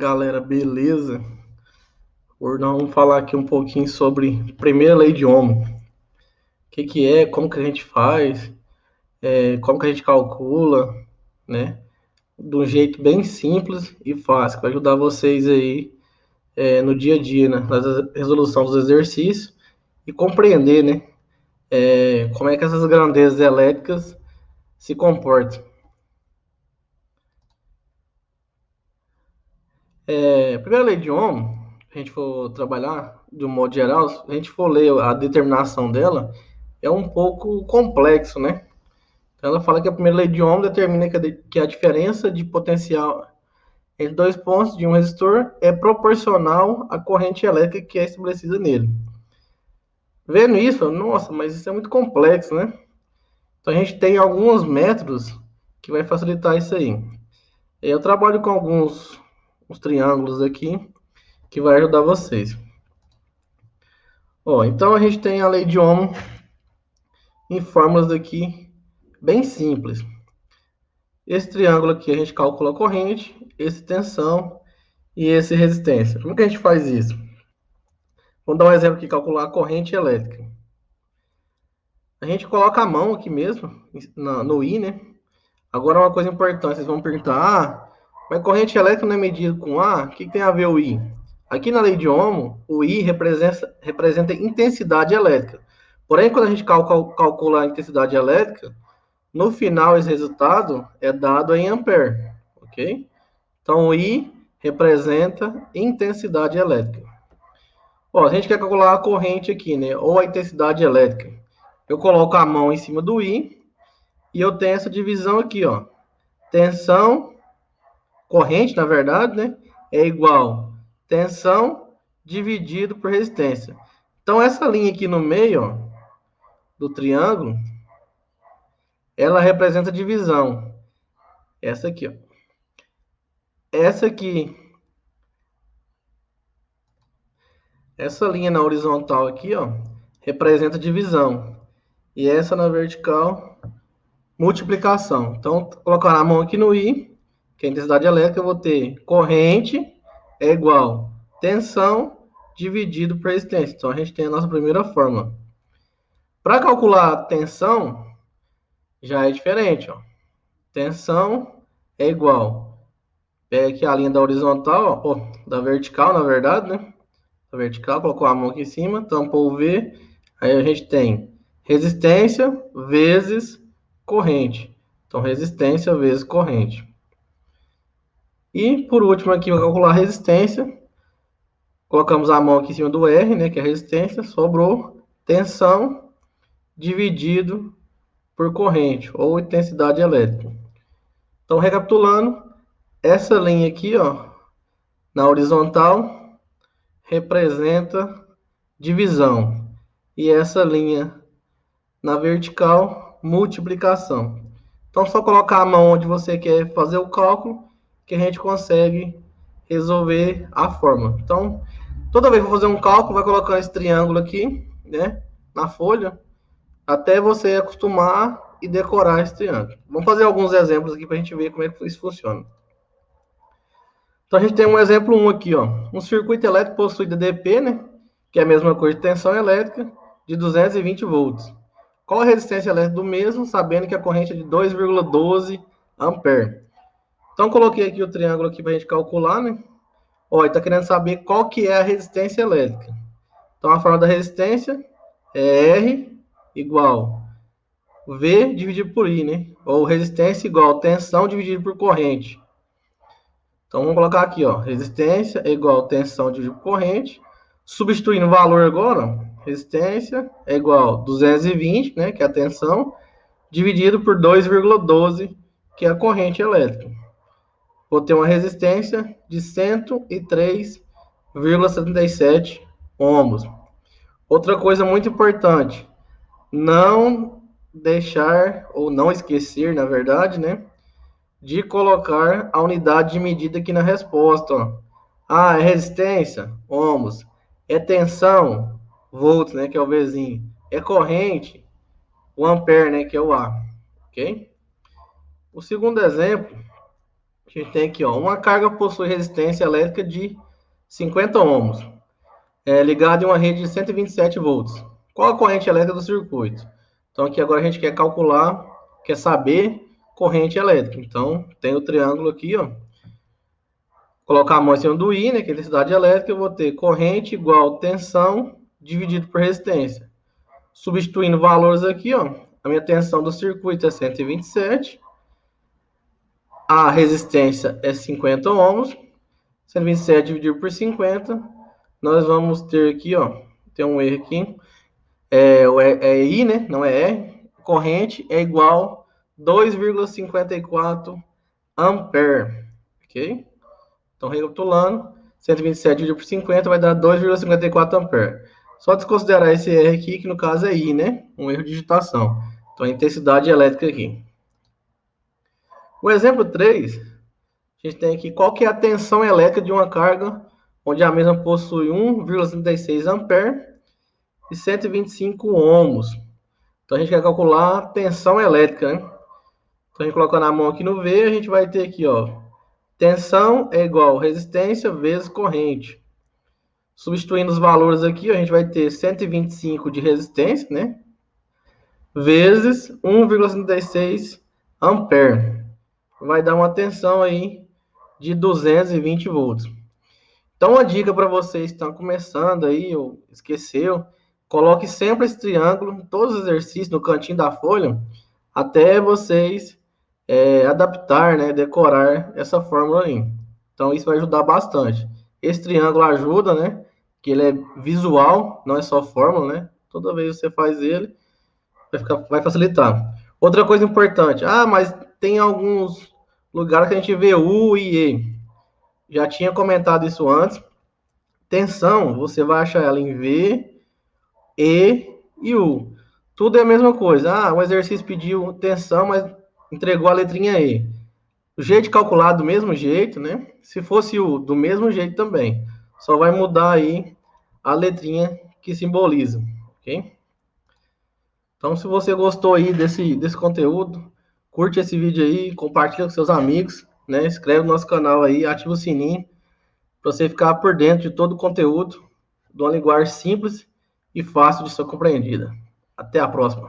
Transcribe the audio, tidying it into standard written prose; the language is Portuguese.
Galera, beleza? Hoje nós vamos falar aqui um pouquinho sobre primeira lei de Ohm. O que é, como que a gente faz, como que a gente calcula, né? De um jeito bem simples e fácil, que vai ajudar vocês aí no dia a dia, né? Na resolução dos exercícios e compreender, né? Como é que essas grandezas elétricas se comportam. A primeira lei de Ohm, se a gente for trabalhar de um modo geral, se a gente for ler a determinação dela, é um pouco complexo, né? Então ela fala que a primeira lei de Ohm determina que a diferença de potencial entre dois pontos de um resistor é proporcional à corrente elétrica que é estabelecida nele. Vendo isso, nossa, mas isso é muito complexo, né? Então a gente tem alguns métodos que vai facilitar isso aí. Eu trabalho com alguns uns triângulos aqui que vai ajudar vocês. Então a gente tem a lei de Ohm em fórmulas aqui bem simples. Esse triângulo aqui a gente calcula a corrente, esse tensão e esse resistência. Como que a gente faz isso? Vamos dar um exemplo aqui, calcular a corrente elétrica. A gente coloca a mão aqui mesmo, no I, né? Agora uma coisa importante, vocês vão perguntar, mas corrente elétrica não é medida com A? O que tem a ver o I? Aqui na lei de Ohm, o I representa intensidade elétrica. Porém, quando a gente calcula a intensidade elétrica, no final esse resultado é dado em ampere, ok? Então, o I representa intensidade elétrica. A gente quer calcular a corrente aqui, né? Ou a intensidade elétrica. Eu coloco a mão em cima do I e eu tenho essa divisão aqui, ó. Tensão, corrente, na verdade, né? É igual tensão dividido por resistência. Então, essa linha aqui no meio, ó, do triângulo, ela representa divisão. Essa aqui, ó. Essa aqui, essa linha na horizontal aqui, ó, representa divisão. E essa na vertical, multiplicação. Então, colocar a mão aqui no I, que é a intensidade elétrica, eu vou ter corrente é igual tensão dividido por resistência. Então, a gente tem a nossa primeira fórmula. Para calcular a tensão, já é diferente, ó. Tensão é igual. Pega aqui a linha da horizontal, ó, da vertical, na verdade, né? A vertical, colocou a mão aqui em cima, tampou o V, aí a gente tem resistência vezes corrente. Então, resistência vezes corrente. E, por último, aqui, vou calcular a resistência. Colocamos a mão aqui em cima do R, né, que é a resistência, sobrou tensão dividido por corrente, ou intensidade elétrica. Então, recapitulando, essa linha aqui, ó, na horizontal, representa divisão. E essa linha na vertical, multiplicação. Então, só colocar a mão onde você quer fazer o cálculo, que a gente consegue resolver a fórmula. Então, toda vez que for fazer um cálculo, vai colocar esse triângulo aqui, né, na folha, até você acostumar e decorar esse triângulo. Vamos fazer alguns exemplos aqui para a gente ver como é que isso funciona. Então, a gente tem um exemplo 1 aqui, ó. Um circuito elétrico possui DDP, né, que é a mesma coisa de tensão elétrica, de 220 volts. Qual a resistência elétrica do mesmo, sabendo que a corrente é de 2,12 ampere. Então, coloquei aqui o triângulo aqui para a gente calcular, né? Ó, está querendo saber qual que é a resistência elétrica. Então, a forma da resistência é R igual V dividido por I, né? Ou resistência igual tensão dividido por corrente. Então, vamos colocar aqui, ó. Resistência é igual tensão dividido por corrente. Substituindo o valor agora, ó, resistência é igual 220, né? Que é a tensão, dividido por 2,12, que é a corrente elétrica. Vou ter uma resistência de 103,77 ohms. Outra coisa muito importante, não deixar, ou não esquecer, na verdade, né, de colocar a unidade de medida aqui na resposta. Ó. É resistência, ohms. É tensão, volts, né, que é o Vzinho. É corrente, o ampere, né, que é o A. Ok? O segundo exemplo, A gente tem aqui, ó, uma carga possui resistência elétrica de 50 ohms, ligada em uma rede de 127 volts. Qual a corrente elétrica do circuito? Então aqui agora a gente quer calcular, quer saber corrente elétrica. Então tem o triângulo aqui, ó. Colocar a mão em cima do I, né, que é intensidade elétrica, eu vou ter corrente igual tensão dividido por resistência. Substituindo valores aqui, ó, a minha tensão do circuito é 127, a resistência é 50 ohms, 127 dividido por 50, nós vamos ter aqui, ó, tem um erro aqui, é I, né, não é R, corrente é igual a 2,54 ampere, ok? Então, recapitulando, 127 dividido por 50 vai dar 2,54 ampere. Só desconsiderar esse R aqui, que no caso é I, né? Um erro de digitação. Então, a intensidade elétrica aqui. O exemplo 3, a gente tem aqui qual que é a tensão elétrica de uma carga onde a mesma possui 1,36 ampere e 125 ohms. Então, a gente quer calcular a tensão elétrica, né? Então, a gente colocando a mão aqui no V, a gente vai ter aqui, ó, tensão é igual resistência vezes corrente. Substituindo os valores aqui, a gente vai ter 125 de resistência, né? Vezes 1,36 ampere. Vai dar uma tensão aí de 220 volts. Então, uma dica para vocês que estão começando aí, ou esqueceu, coloque sempre esse triângulo em todos os exercícios no cantinho da folha, até vocês adaptar, né, decorar essa fórmula aí. Então, isso vai ajudar bastante. Esse triângulo ajuda, né, que ele é visual, não é só fórmula, né? Toda vez que você faz ele, vai facilitar. Outra coisa importante, mas tem alguns lugares que a gente vê U e E. Já tinha comentado isso antes. Tensão, você vai achar ela em V, E e U. Tudo é a mesma coisa. O exercício pediu tensão, mas entregou a letrinha E. O jeito de calcular do mesmo jeito, né? Se fosse U, do mesmo jeito também. Só vai mudar aí a letrinha que simboliza, ok? Então, se você gostou aí desse conteúdo, curte esse vídeo aí, compartilha com seus amigos, né? Inscreve no nosso canal aí, ativa o sininho para você ficar por dentro de todo o conteúdo de uma linguagem simples e fácil de ser compreendida. Até a próxima.